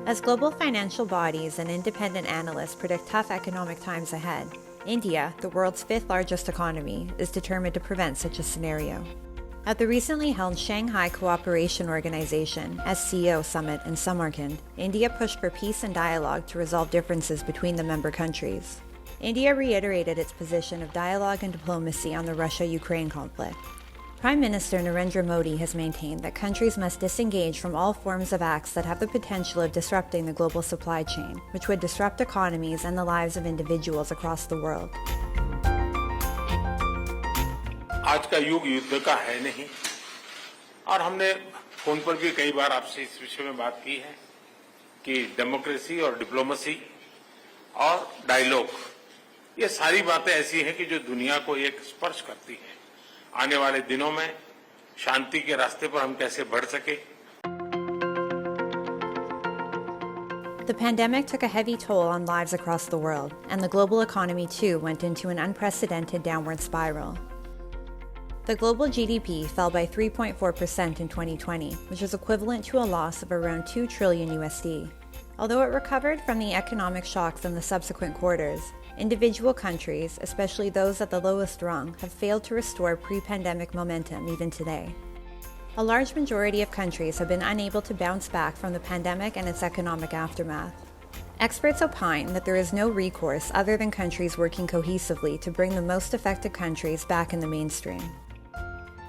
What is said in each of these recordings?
As global financial bodies and independent analysts predict tough economic times ahead, India, the world's fifth largest economy, is determined to prevent such a scenario. At the recently held Shanghai Cooperation Organization (SCO) summit in Samarkand, India pushed for peace and dialogue to resolve differences between the member countries. India reiterated its position of dialogue and diplomacy on the Russia-Ukraine conflict. Prime Minister Narendra Modi has maintained that countries must disengage from all forms of acts that have the potential of disrupting the global supply chain, which would disrupt economies and the lives of individuals across the world. आज का युग युद्ध का है नहीं और हमने phone पर भी कई बार आपसे इस विषय में बात की है कि डेमोक्रेसी और डिप्लोमेसी और डायलॉग ये सारी बातें ऐसी हैं कि जो दुनिया को एक स्पर्श करती है। आने वाले दिनों में शांति के रास्ते पर हम कैसे बढ़ सके। The pandemic took a heavy toll on lives across the world, and the global economy too went into an unprecedented downward spiral. The global GDP fell by 3.4% in 2020, which is equivalent to a loss of around $2 trillion USD. Although it recovered from the economic shocks in the subsequent quarters, individual countries, especially those at the lowest rung, have failed to restore pre-pandemic momentum even today. A large majority of countries have been unable to bounce back from the pandemic and its economic aftermath. Experts opine that there is no recourse other than countries working cohesively to bring the most affected countries back in the mainstream.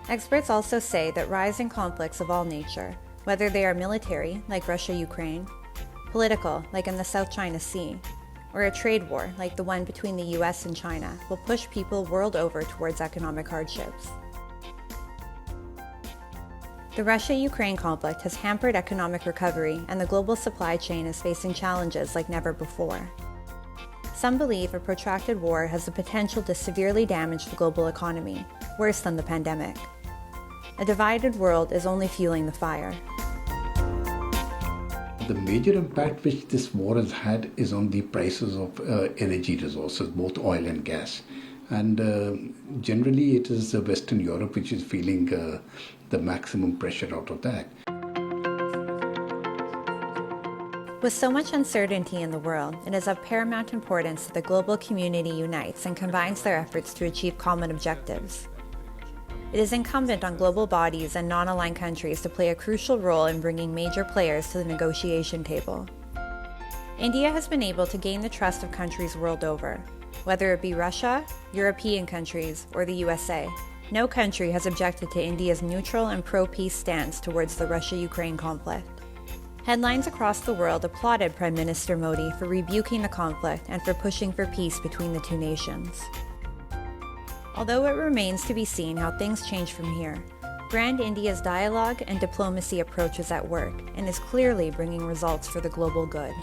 Experts also say that rising conflicts of all nature, whether they are military, like Russia-Ukraine, political, like in the South China Sea, or a trade war, like the one between the US and China, will push people world over towards economic hardships. The Russia-Ukraine conflict has hampered economic recovery, and the global supply chain is facing challenges like never before. Some believe a protracted war has the potential to severely damage the global economy, worse than the pandemic. A divided world is only fueling the fire. The major impact which this war has had is on the prices of energy resources, both oil and gas. And generally it is Western Europe which is feeling the maximum pressure out of that. With so much uncertainty in the world, it is of paramount importance that the global community unites and combines their efforts to achieve common objectives. It is incumbent on global bodies and non-aligned countries to play a crucial role in bringing major players to the negotiation table. India has been able to gain the trust of countries world over. Whether it be Russia, European countries, or the USA, no country has objected to India's neutral and pro-peace stance towards the Russia-Ukraine conflict. Headlines across the world applauded Prime Minister Modi for rebuking the conflict and for pushing for peace between the two nations. Although it remains to be seen how things change from here, Brand India's dialogue and diplomacy approach is at work and is clearly bringing results for the global good.